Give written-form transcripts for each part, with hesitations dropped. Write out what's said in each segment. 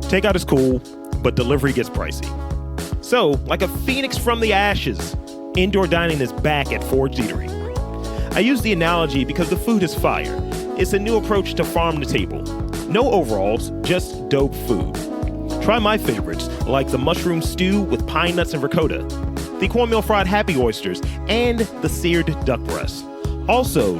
Takeout is cool, but delivery gets pricey. So, like a phoenix from the ashes, indoor dining is back at Forged Eatery. I use the analogy because the food is fire. It's a new approach to farm to table. No overalls, just dope food. Try my favorites, like the mushroom stew with pine nuts and ricotta, the cornmeal fried happy oysters, and the seared duck breast. Also,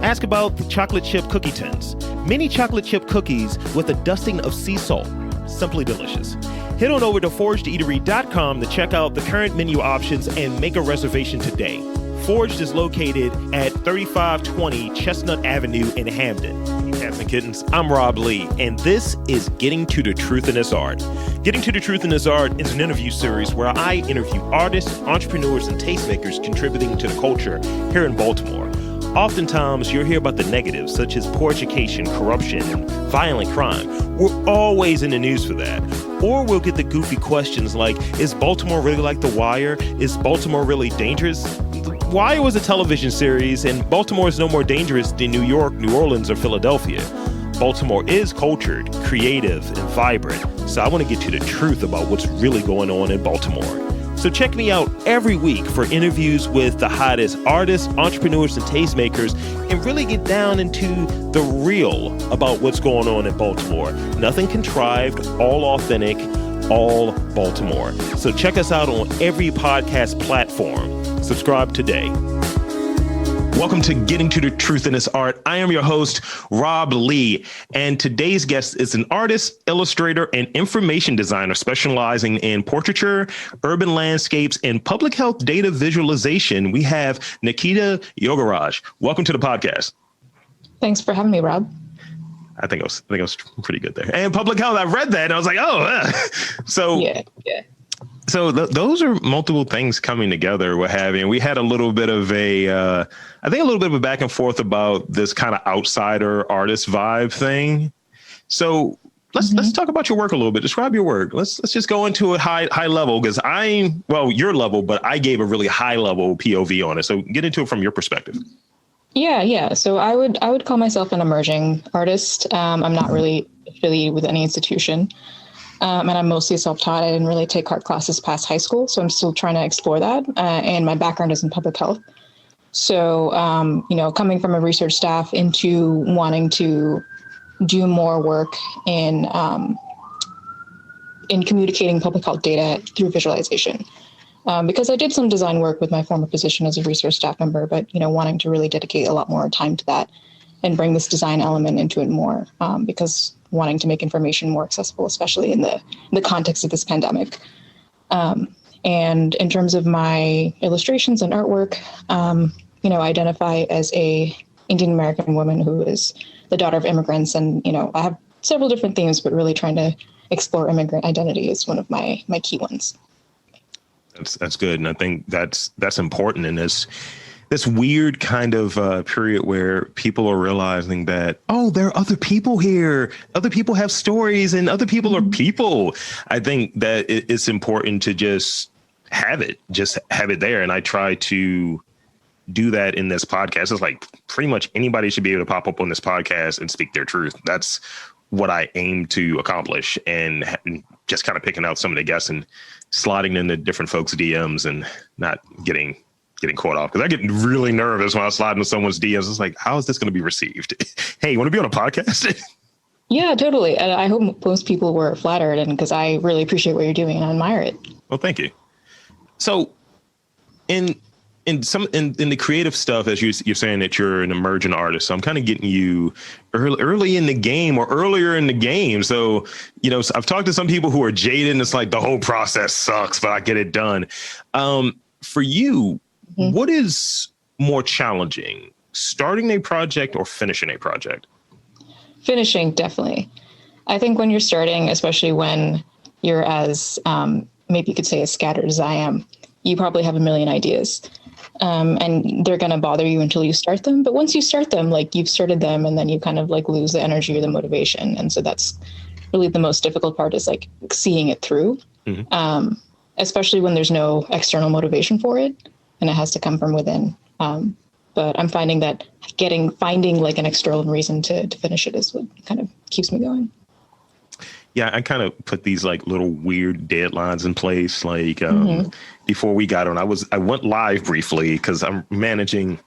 ask about the chocolate chip cookie tins. Mini chocolate chip cookies with a dusting of sea salt. Simply delicious. Head on over to forgedeatery.com to check out the current menu options and make a reservation today. Forged is located at 3520 Chestnut Avenue in Hamden. Cats and kittens, I'm Rob Lee, and this is Getting to the Truth in This Art. Getting to the Truth in This Art is an interview series where I interview artists, entrepreneurs, and tastemakers contributing to the culture here in Baltimore. Oftentimes, you'll hear about the negatives, such as poor education, corruption, and violent crime. We're always in the news for that. Or we'll get the goofy questions like, is Baltimore really like The Wire? Is Baltimore really dangerous? The Wire was a television series, and Baltimore is no more dangerous than New York, New Orleans, or Philadelphia. Baltimore is cultured, creative, and vibrant. So I want to get to the truth about what's really going on in Baltimore. So check me out every week for interviews with the hottest artists, entrepreneurs, and tastemakers, and really get down into the real about what's going on in Baltimore. Nothing contrived, all authentic, all Baltimore. So check us out on every podcast platform. Subscribe today. Welcome to Getting to the Truth in This Art. I am your host, Rob Lee, and today's guest is an artist, illustrator, and information designer specializing in portraiture, urban landscapes, and public health data visualization. We have Nikita Yogaraj. Welcome to the podcast. Thanks for having me, Rob. I think I was pretty good there. And public health, I read that and I was like, so yeah. So those are multiple things coming together. What have you? And we had a little bit of a back and forth about this kind of outsider artist vibe thing. So let's talk about your work a little bit. Describe your work. Let's just go into a high level because your level, but I gave a really high level POV on it. So get into it from your perspective. Yeah. So I would call myself an emerging artist. I'm not really affiliated with any institution. And I'm mostly self-taught. I didn't really take art classes past high school, so I'm still trying to explore that. And my background is in public health. So, coming from a research staff into wanting to do more work in communicating public health data through visualization. Because I did some design work with my former position as a research staff member, but, wanting to really dedicate a lot more time to that and bring this design element into it more, because wanting to make information more accessible, especially in the context of this pandemic. And in terms of my illustrations and artwork, I identify as a Indian American woman who is the daughter of immigrants. And, I have several different themes, but really trying to explore immigrant identity is one of my key ones. That's good. And I think that's important in this weird kind of period where people are realizing that, there are other people here. Other people have stories and other people are people. I think that it's important to just have it there. And I try to do that in this podcast. It's like pretty much anybody should be able to pop up on this podcast and speak their truth. That's what I aim to accomplish, and just kind of picking out some of the guests and sliding into different folks' DMs and not getting caught off, because I get really nervous when I slide into someone's DMs. It's like, how is this going to be received? Hey, you want to be on a podcast? Yeah, totally. And I hope most people were flattered, and because I really appreciate what you're doing and I admire it. Well, thank you. So in the creative stuff, as you're saying that you're an emergent artist, so I'm kind of getting you early in the game or earlier in the game. So, I've talked to some people who are jaded and it's like the whole process sucks, but I get it done. For you, what is more challenging, starting a project or finishing a project? Finishing, definitely. I think when you're starting, especially when you're as, maybe you could say as scattered as I am, you probably have a million ideas. And they're going to bother you until you start them. But once you start them, you've started them, and then you kind of lose the energy or the motivation. And so that's really the most difficult part, is seeing it through, especially when there's no external motivation for it and it has to come from within. But I'm finding that finding an external reason to finish it is what kind of keeps me going. Yeah, I kind of put these like little weird deadlines in place. Like before we got on, I went live briefly because I'm managing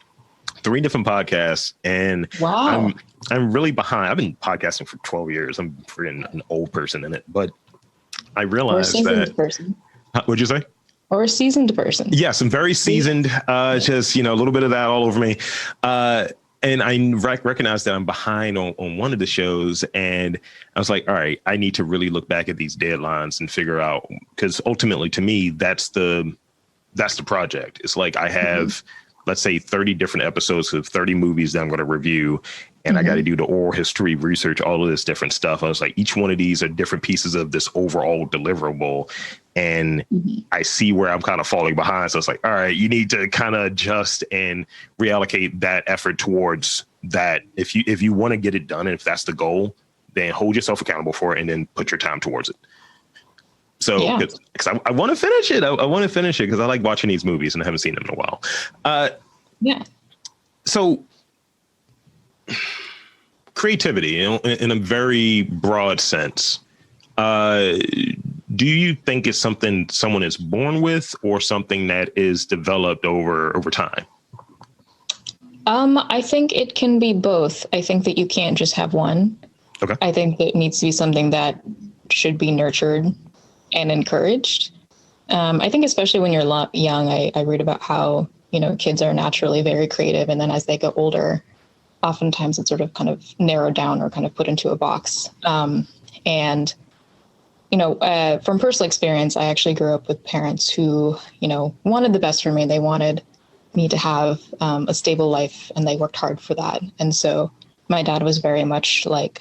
3 different podcasts, and Wow. I'm really behind. I've been podcasting for 12 years. I'm freaking an old person in it, but I Or a realized seasoned that. person. What'd you say? Or a seasoned person. Yes, I'm very seasoned. Just, a little bit of that all over me. And I recognize that I'm behind on one of the shows. And I was like, all right, I need to really look back at these deadlines and figure out, because ultimately to me, that's the project. It's like I have, let's say 30 different episodes of 30 movies that I'm going to review. And I got to do the oral history research, all of this different stuff. I was like, each one of these are different pieces of this overall deliverable. And I see where I'm kind of falling behind. So it's like, all right, you need to kind of adjust and reallocate that effort towards that. If you want to get it done, and if that's the goal, then hold yourself accountable for it and then put your time towards it. So because I want to finish it. I want to finish it because I like watching these movies and I haven't seen them in a while. So creativity, in a very broad sense, do you think it's something someone is born with or something that is developed over time? I think it can be both. I think that you can't just have one. Okay. I think that it needs to be something that should be nurtured and encouraged. I think especially when you're young, I read about how, kids are naturally very creative. And then as they get older, oftentimes it's sort of kind of narrowed down or kind of put into a box. And from personal experience, I actually grew up with parents who, wanted the best for me. They wanted me to have a stable life, and they worked hard for that. And so my dad was very much like,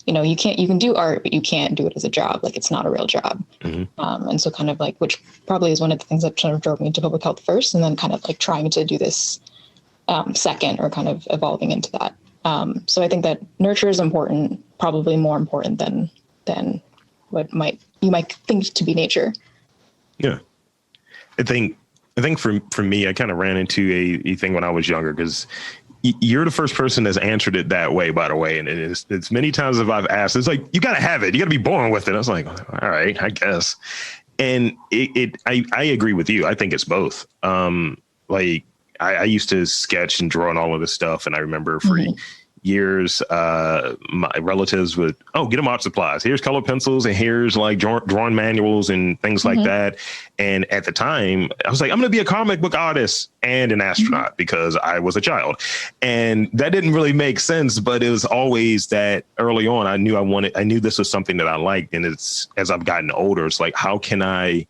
you can do art, but you can't do it as a job. Like, it's not a real job. And so kind of like, which probably is one of the things that sort of drove me into public health first, and then kind of like trying to do this second, or kind of evolving into that. So I think that nurture is important, probably more important than what you might think to be nature. Yeah. I think for me, I kind of ran into a thing when I was younger, because you're the first person that's answered it that way, by the way. And it's many times if I've asked, it's like, you got to have it. You got to be born with it. I was like, all right, I guess. And I agree with you. I think it's both. Like I used to sketch and draw and all of this stuff. And I remember for years, my relatives would, get them art supplies. Here's color pencils, and here's like drawing manuals and things like that. And at the time I was like, I'm going to be a comic book artist and an astronaut because I was a child. And that didn't really make sense, but it was always that early on, I knew this was something that I liked. And it's, as I've gotten older, it's like, how can I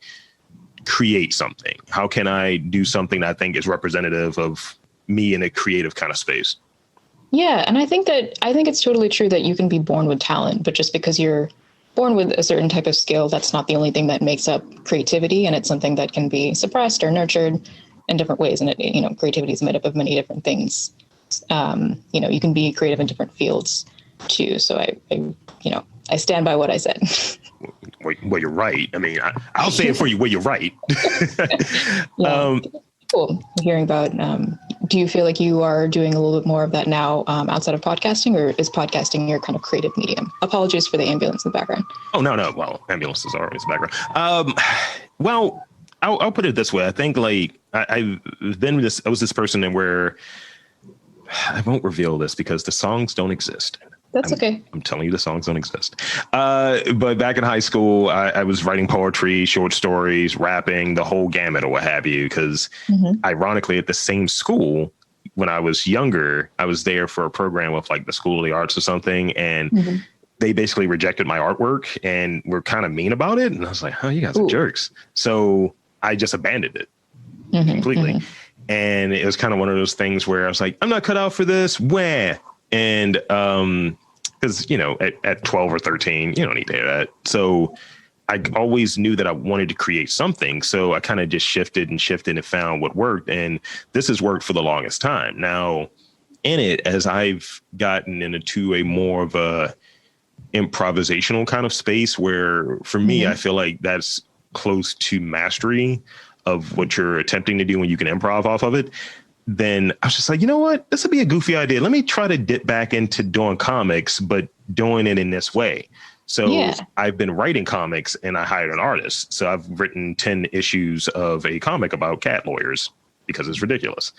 create something? How can I do something that I think is representative of me in a creative kind of space? Yeah. And I think it's totally true that you can be born with talent, but just because you're born with a certain type of skill, that's not the only thing that makes up creativity. And it's something that can be suppressed or nurtured in different ways. And creativity is made up of many different things. You can be creative in different fields too. So I stand by what I said. Well, you're right. I mean, I'll say it for you. Well, you're right. Cool. Hearing about, do you feel like you are doing a little bit more of that now outside of podcasting, or is podcasting your kind of creative medium? Apologies for the ambulance in the background. Oh, no. Well, ambulances are always in the background. Well, I'll put it this way. I think like I was this person where I won't reveal this because the songs don't exist. That's okay. I'm telling you, the songs don't exist. But back in high school, I was writing poetry, short stories, rapping, the whole gamut or what have you. Because ironically, at the same school, when I was younger, I was there for a program with like the School of the Arts or something. And they basically rejected my artwork and were kind of mean about it. And I was like, you guys are jerks. So I just abandoned it completely. And it was kind of one of those things where I was like, I'm not cut out for this. Where? And because, at 12 or 13, you don't need to hear that. So I always knew that I wanted to create something. So I kind of just shifted and found what worked. And this has worked for the longest time. Now, in it, as I've gotten into a more of a improvisational kind of space where for me, I feel like that's close to mastery of what you're attempting to do when you can improv off of it. then I was just like, you know what? This would be a goofy idea. Let me try to dip back into doing comics, but doing it in this way. So I've been writing comics and I hired an artist. So I've written 10 issues of a comic about cat lawyers because it's ridiculous.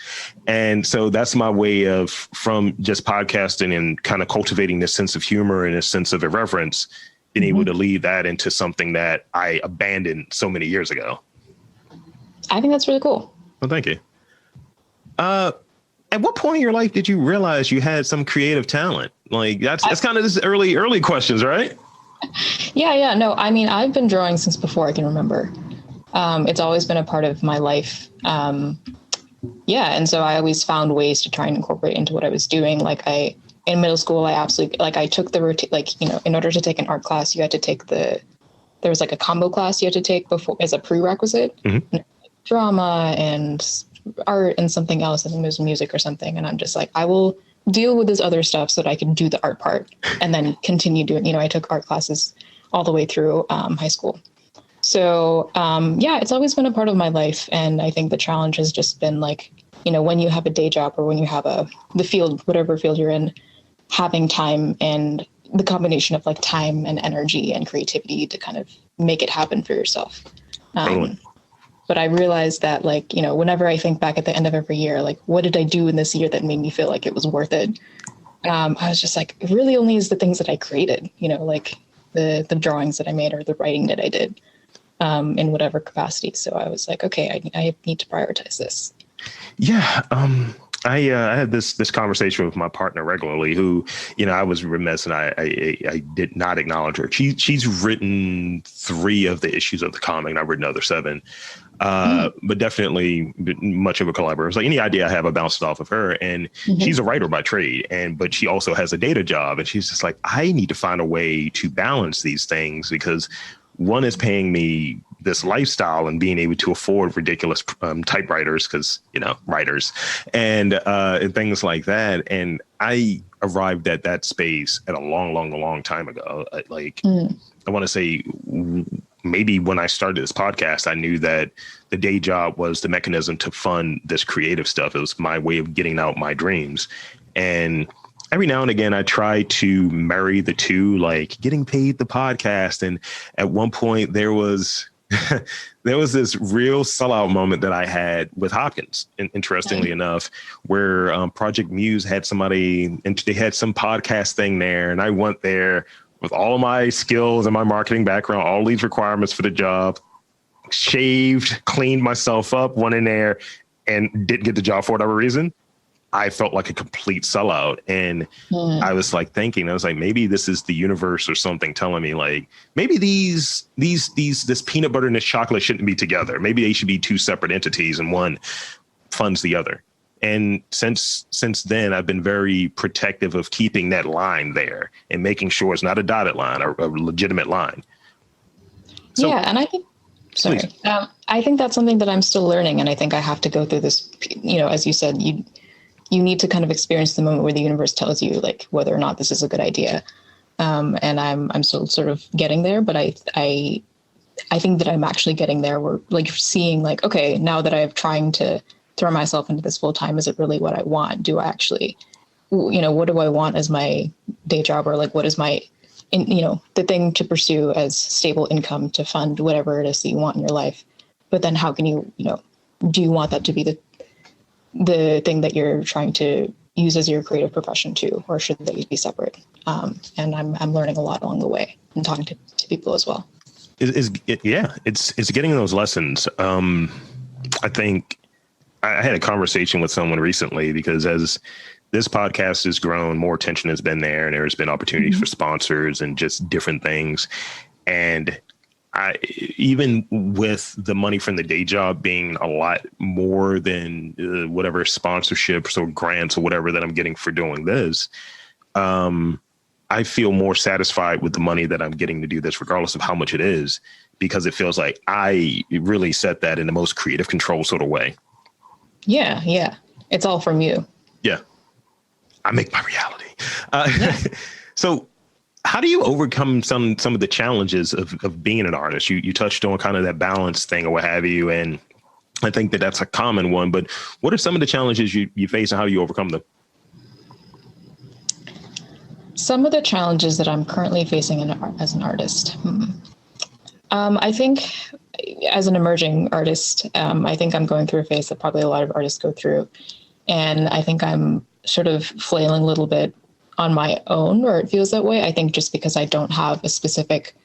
And so that's my way of, from just podcasting and kind of cultivating this sense of humor and a sense of irreverence, being able to lead that into something that I abandoned so many years ago. I think that's really cool. Well, thank you. At what point in your life did you realize you had some creative talent? Like that's kind of this early questions, right? Yeah. No, I mean, I've been drawing since before I can remember. It's always been a part of my life. And so I always found ways to try and incorporate into what I was doing. Like in middle school, I absolutely, like I took the routine, like, you know, in order to take an art class, you had to take there was like a combo class you had to take before as a prerequisite, drama and art and something else. I think it was music or something. And I'm just like, I will deal with this other stuff so that I can do the art part and then continue doing, you know, I took art classes all the way through high school. So, it's always been a part of my life. And I think the challenge has just been like, you know, when you have a day job or when you have the field, whatever field you're in, having time and the combination of like time and energy and creativity to kind of make it happen for yourself. But I realized that, like, you know, whenever I think back at the end of every year, like, what did I do in this year that made me feel like it was worth it? I was just like, it really only is the things that I created, you know, like the drawings that I made or the writing that I did in whatever capacity. So I was like, okay, I need to prioritize this. Yeah. I had this conversation with my partner regularly who, you know, I was remiss and I did not acknowledge her. She's written 3 of the issues of the comic and I've written other 7. But definitely much of a collaborator. It's like any idea I have, I bounce it off of her. And she's a writer by trade, but she also has a data job. And she's just like, I need to find a way to balance these things because one is paying me this lifestyle and being able to afford ridiculous typewriters because, you know, writers and things like that. And I arrived at that space at a long time ago. I want to say maybe when I started this podcast, I knew that the day job was the mechanism to fund this creative stuff. It was my way of getting out my dreams. And every now and again, I try to marry the two, like getting paid the podcast. And at one point there was this real sellout moment that I had with Hopkins, interestingly enough, where Project Muse had somebody and they had some podcast thing there. And I went there with all of my skills and my marketing background, all these requirements for the job, shaved, cleaned myself up, went in there and didn't get the job for whatever reason. I felt like a complete sellout. And I was like thinking, I was like, maybe this is the universe or something telling me like, maybe this peanut butter and this chocolate shouldn't be together. Maybe they should be 2 separate entities and one funds the other. And since then, I've been very protective of keeping that line there and making sure it's not a dotted line, a legitimate line. So, yeah. And I think, I think that's something that I'm still learning. And I think I have to go through this, you know, as you said, you need to kind of experience the moment where the universe tells you like whether or not this is a good idea. And I'm still sort of getting there, but I think that I'm actually getting there. We're like seeing like, okay, now that I'm trying to throw myself into this full time, is it really what I want? Do I actually, you know, what do I want as my day job, or like, what is my, you know, the thing to pursue as stable income to fund whatever it is that you want in your life? But then how can you, you know, do you want that to be the thing that you're trying to use as your creative profession too, or should they be separate? And I'm learning a lot along the way and talking to people as well. It's getting those lessons. I think I had a conversation with someone recently because as this podcast has grown, more attention has been there and there's been opportunities for sponsors and just different things. And even with the money from the day job being a lot more than whatever sponsorships or grants or whatever that I'm getting for doing this, I feel more satisfied with the money that I'm getting to do this, regardless of how much it is, because it feels like I really set that in the most creative control sort of way. Yeah. It's all from you. Yeah. I make my reality. So how do you overcome some of the challenges of being an artist? You touched on kind of that balance thing or what have you. And I think that that's a common one. But what are some of the challenges you face and how do you overcome them? Some of the challenges that I'm currently facing as an artist. I think as an emerging artist, I think I'm going through a phase that probably a lot of artists go through. And I think I'm sort of flailing a little bit on my own, or it feels that way. I think just because I don't have a specific,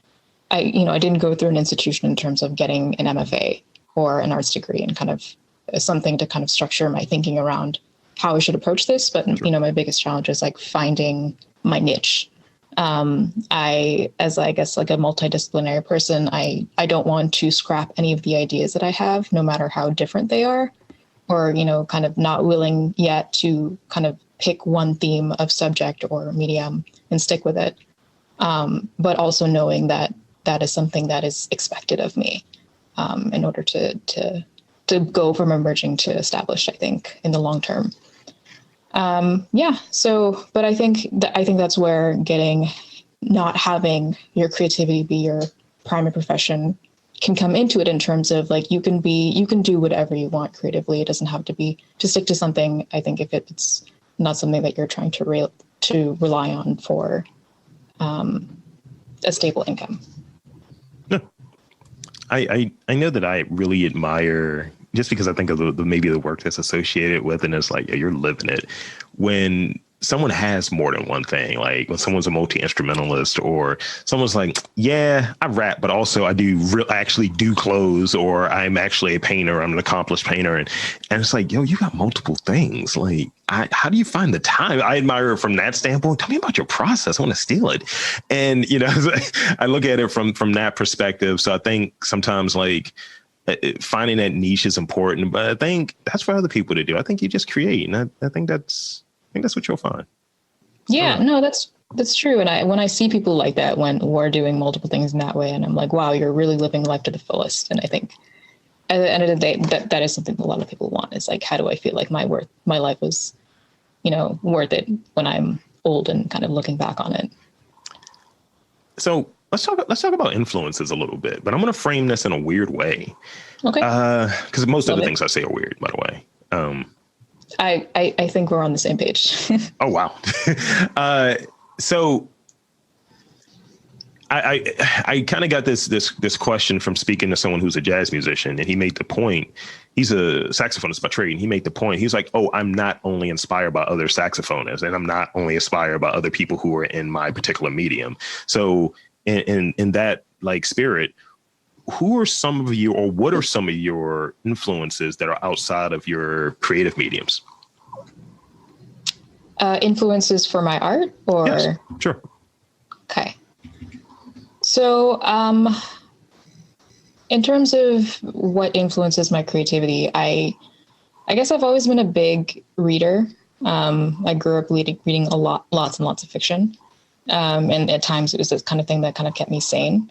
I didn't go through an institution in terms of getting an MFA or an arts degree and kind of something to kind of structure my thinking around how I should approach this. But, my biggest challenge is like finding my niche. As I guess like a multidisciplinary person, I don't want to scrap any of the ideas that I have, no matter how different they are, or, kind of not willing yet to kind of pick one theme of subject or medium and stick with it. But also knowing that that is something that is expected of me in order to go from emerging to established, I think, in the long term. But I think that's where not having your creativity be your primary profession can come into it, in terms of like, you can do whatever you want creatively. It doesn't have to stick to something. I think if it's not something that you're trying to rely on for a stable income. No, I know that I really admire, just because I think of maybe the work that's associated with, and it's like, yeah, you're living it. When someone has more than one thing, like when someone's a multi-instrumentalist, or someone's like, yeah, I rap, but also I actually do clothes, or I'm actually a painter, I'm an accomplished painter. And it's like, yo, you got multiple things. Like, how do you find the time? I admire it from that standpoint. Tell me about your process. I want to steal it. And, I look at it from that perspective. So I think sometimes like, finding that niche is important, but I think that's for other people to do. I think you just create, and I think that's what you'll find. Yeah, no, that's true. And when I see people like that, when we're doing multiple things in that way, and I'm like, wow, you're really living life to the fullest. And I think at the end of the day, that is something that a lot of people want. Is like, how do I feel like my life was, worth it when I'm old and kind of looking back on it. So let's talk about influences a little bit, but I'm going to frame this in a weird way. Okay. Because most of the things I say are weird, by the way. I think we're on the same page. Oh, wow. So I kind of got this question from speaking to someone who's a jazz musician, and he made the point. He's a saxophonist by trade, and he made the point. He's like, oh, I'm not only inspired by other saxophonists, and I'm not only inspired by other people who are in my particular medium. So in that like spirit, who are some of you, or what are some of your influences that are outside of your creative mediums? Influences for my art, or? Yes, sure. Okay. So, in terms of what influences my creativity, I guess I've always been a big reader. I grew up reading lots and lots of fiction. And at times it was this kind of thing that kind of kept me sane,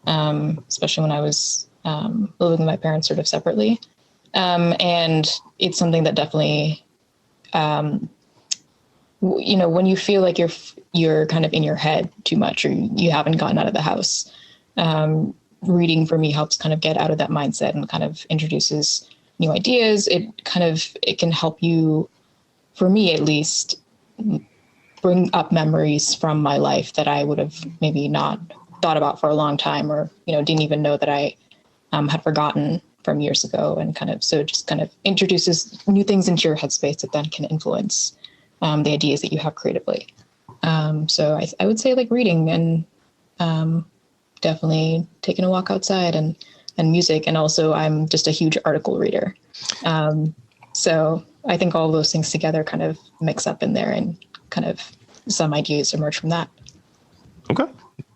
especially when I was living with my parents sort of separately. And it's something that definitely, when you feel like you're kind of in your head too much, or you haven't gotten out of the house, reading for me helps kind of get out of that mindset and kind of introduces new ideas. It can help you, for me at least, bring up memories from my life that I would have maybe not thought about for a long time, or, didn't even know that I had forgotten from years ago. And so it just kind of introduces new things into your headspace that then can influence the ideas that you have creatively. So I would say like reading, and definitely taking a walk outside, and music. And also I'm just a huge article reader. So I think all of those things together kind of mix up in there, and kind of some ideas emerge from that. Okay.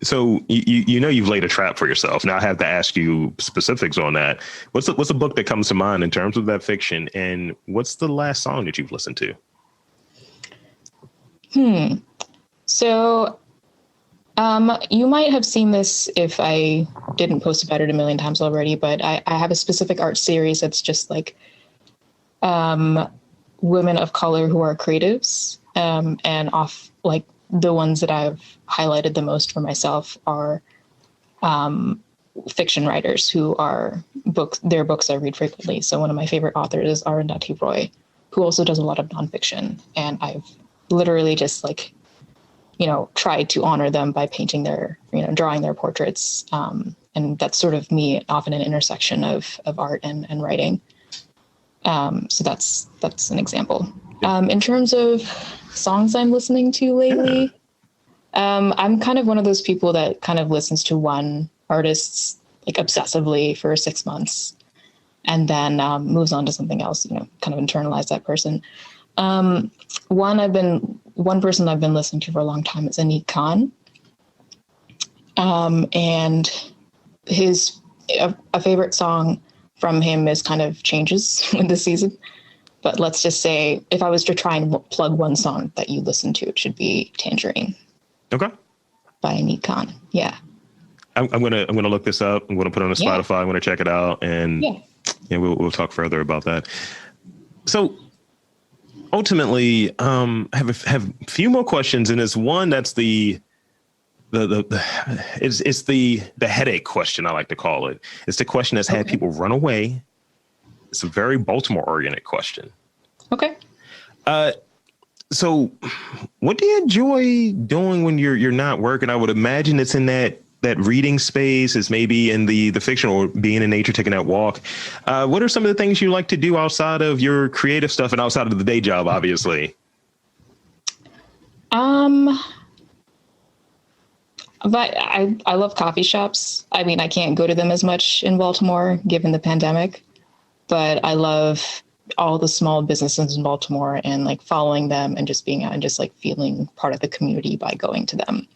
So you've laid a trap for yourself. Now I have to ask you specifics on that. What's a book that comes to mind in terms of that fiction, and what's the last song that you've listened to? So you might have seen this if I didn't post about it a million times already, but I have a specific art series that's just like women of color who are creatives, and like the ones that I've highlighted the most for myself are fiction writers who are their books I read frequently. So one of my favorite authors is Arundhati Roy, who also does a lot of nonfiction. And I've literally just like, tried to honor them by painting drawing their portraits. And that's sort of me, often an intersection of art and writing. So that's an example. In terms of songs I'm listening to lately, I'm kind of one of those people that kind of listens to one artist like obsessively for 6 months and then moves on to something else, kind of internalize that person. One person I've been listening to for a long time is Anik Khan. And a favorite song from him is kind of changes with the season. But let's just say if I was to try and plug one song that you listen to, it should be Tangerine. Okay. By Anik Khan. Yeah. I'm gonna look this up. I'm gonna put it on Spotify. I'm gonna check it out, and we'll talk further about that. So ultimately, I have a few more questions, and it's one that's it's the headache question, I like to call it. It's the question that's had people run away. It's a very Baltimore oriented question. Okay. So what do you enjoy doing when you're not working? I would imagine it's in that reading space, is maybe in the fiction or being in nature, taking that walk. What are some of the things you like to do outside of your creative stuff and outside of the day job, obviously? But I love coffee shops. I mean, I can't go to them as much in Baltimore given the pandemic, but I love all the small businesses in Baltimore and like following them and just being out and just like feeling part of the community by going to them.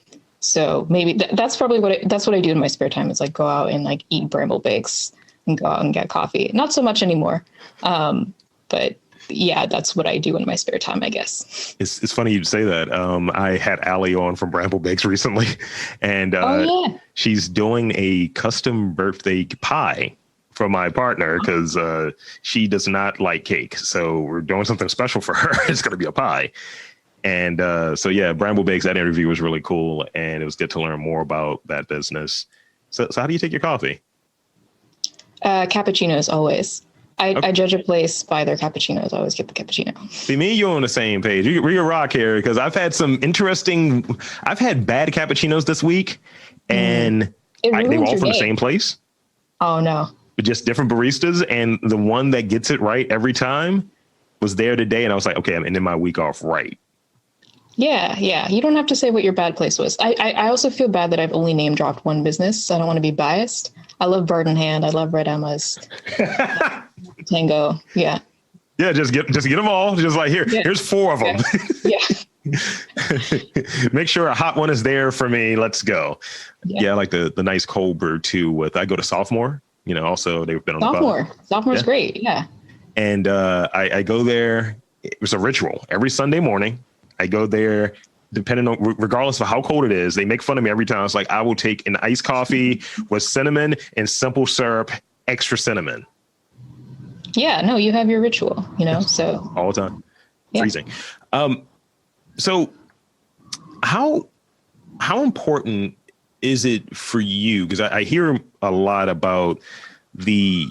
So maybe that's probably what I do in my spare time, is like go out and like eat bramble bakes and go out and get coffee. Not so much anymore. But yeah, that's what I do in my spare time, I guess. It's funny you say that. I had Allie on from Bramble Bakes recently, and she's doing a custom birthday pie for my partner because she does not like cake. So we're doing something special for her. It's going to be a pie. And Bramble Bakes, that interview was really cool, and it was good to learn more about that business. So how do you take your coffee? Cappuccinos always. I judge a place by their cappuccinos. I always get the cappuccino. See, me and you on the same page. We're a rock here because I've had bad cappuccinos this week, and they were all from the same place. Oh, no. But just different baristas, and the one that gets it right every time was there today, and I was like, okay, I'm ending my week off right. Yeah. You don't have to say what your bad place was. I also feel bad that I've only name dropped one business. So I don't want to be biased. I love Bird in Hand. I love Red Emma's. Tango. Yeah. Yeah. Just get them all. Just like here's 4 of them. Yeah. Make sure a hot one is there for me. Let's go. Yeah. I like the nice cold brew too. I go to Sophomore. Also they've been on Sophomore. Sophomore's great. Yeah. And I go there. It was a ritual every Sunday morning. I go there, regardless of how cold it is. They make fun of me every time. It's like, I will take an iced coffee with cinnamon and simple syrup, extra cinnamon. Yeah, no, you have your ritual, so. All the time. Yeah. Freezing. So how important is it for you? Because I hear a lot about the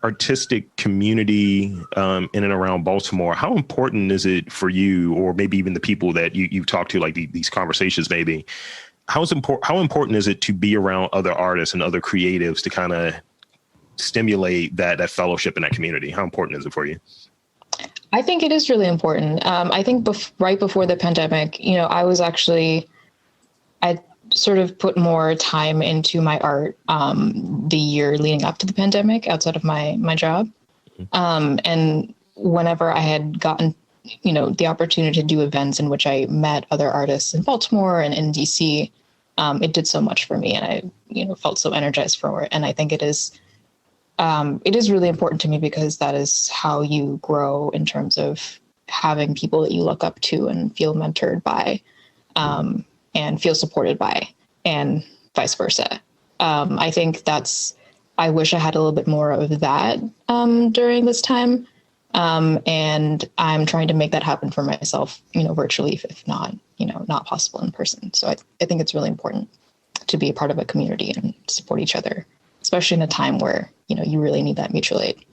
artistic community in and around Baltimore. How important is it for you, or maybe even the people that you talk to, like these conversations maybe? How important is it to be around other artists and other creatives to kind of stimulate that fellowship in that community? How important is it for you? I think it is really important. I think right before the pandemic, I sort of put more time into my art the year leading up to the pandemic outside of my job. And whenever I had gotten, the opportunity to do events in which I met other artists in Baltimore and in DC, it did so much for me, and I, felt so energized for it. And I think it is really important to me because that is how you grow in terms of having people that you look up to and feel mentored by, and feel supported by, and vice versa. I think I wish I had a little bit more of that during this time. And I'm trying to make that happen for myself, virtually, if not, not possible in person. So I think it's really important to be a part of a community and support each other especially in a time where, you really need that mutual aid.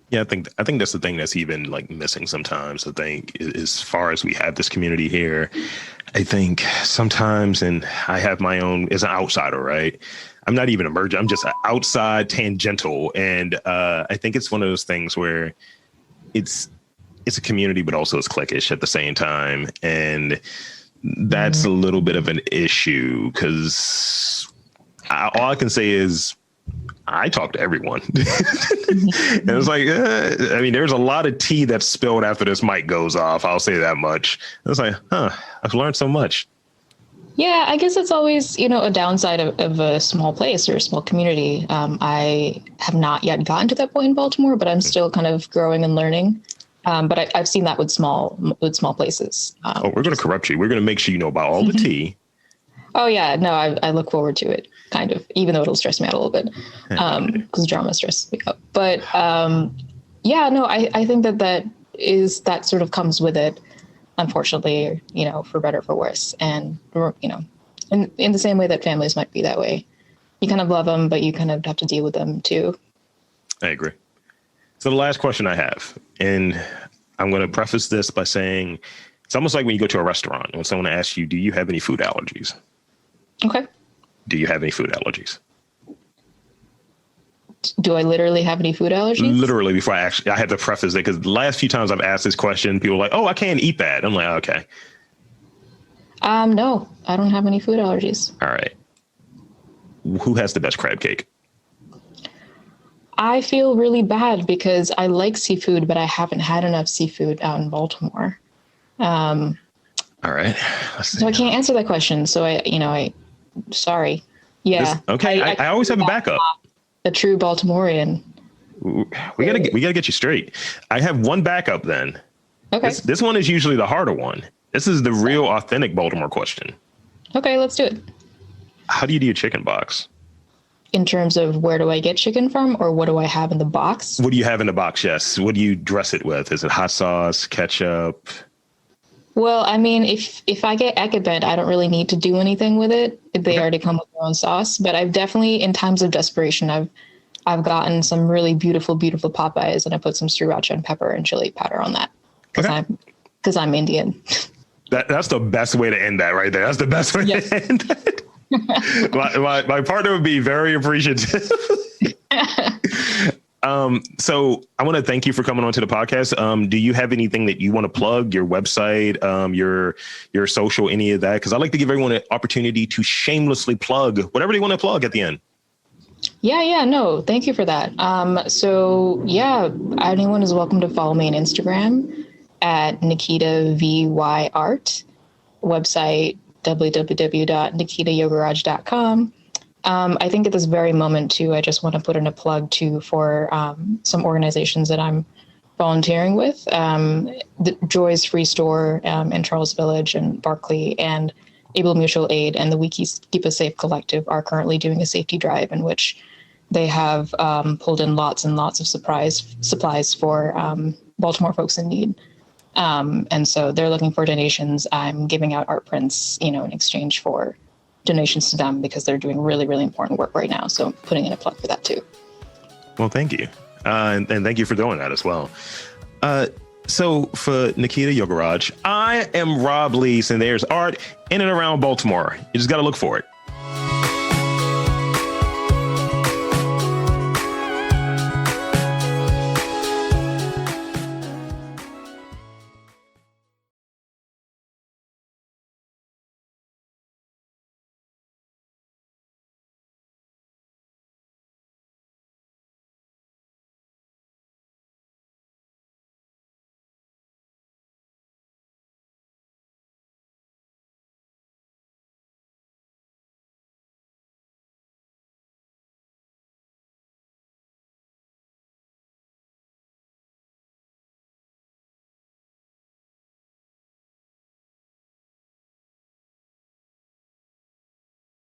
Yeah, I think that's the thing that's even like missing sometimes. I think as far as we have this community here, I think sometimes, and I have my own as an outsider, right? I'm not even emergent. I'm just an outside tangential. And I think it's one of those things where it's a community, but also it's cliquish at the same time. And that's a little bit of an issue because all I can say is I talk to everyone. And it's like, I mean, there's a lot of tea that's spilled after this mic goes off. I'll say that much. It's like, I've learned so much. Yeah, I guess it's always, a downside of a small place or a small community. I have not yet gotten to that point in Baltimore, but I'm still kind of growing and learning. But I've seen that with small places. We're going to corrupt you. We're going to make sure you know about all the tea. Oh, yeah. No, I look forward to it, kind of, even though it'll stress me out a little bit because drama stresses me out. But yeah, no, I think that sort of comes with it, unfortunately, for better or for worse. And, in the same way that families might be that way. You kind of love them, but you kind of have to deal with them, too. I agree. So the last question I have, and I'm going to preface this by saying it's almost like when you go to a restaurant and someone asks you, do you have any food allergies? Okay. Do you have any food allergies? Do I literally have any food allergies? Literally, before I had to preface it because the last few times I've asked this question, people are like, oh, I can't eat that. I'm like, okay. No, I don't have any food allergies. All right. Who has the best crab cake? I feel really bad because I like seafood, but I haven't had enough seafood out in Baltimore. All right. So I can't answer that question. So sorry. Yeah. Okay. I always have a backup. A true Baltimorean. We gotta get you straight. I have one backup then. Okay. This one is usually the harder one. This is the real authentic Baltimore question. Okay, let's do it. How do you do your chicken box? In terms of where do I get chicken from or what do I have in the box? What do you have in the box? Yes. What do you dress it with? Is it hot sauce, ketchup? Well, I mean, if I get Ekibet, I don't really need to do anything with it. They already come with their own sauce. But I've definitely, in times of desperation, I've gotten some really beautiful Popeyes, and I put some sriracha and pepper and chili powder on that because I'm Indian. That's the best way to end that right there. That's the best way to end that. my partner would be very appreciative. So I want to thank you for coming on to the podcast. Do you have anything that you want to plug, your website, your social, any of that? Because I like to give everyone an opportunity to shamelessly plug whatever they want to plug at the end. Yeah, no, thank you for that. So yeah, anyone is welcome to follow me on Instagram at Nikita VY Art, website www.nikitayogaraj.com. I think at this very moment, too, I just want to put in a plug, too, for some organizations that I'm volunteering with. The Joy's Free Store in Charles Village and Barclay and Able Mutual Aid and the We Keep Us Safe Collective are currently doing a safety drive in which they have pulled in lots and lots of supplies for Baltimore folks in need. And so they're looking for donations. I'm giving out art prints, in exchange for donations to them because they're doing really, really important work right now. So putting in a plug for that too. Well, thank you. And thank you for doing that as well. So for Nikita Yogaraj, I am Rob Lees, and there's art in and around Baltimore. You just got to look for it.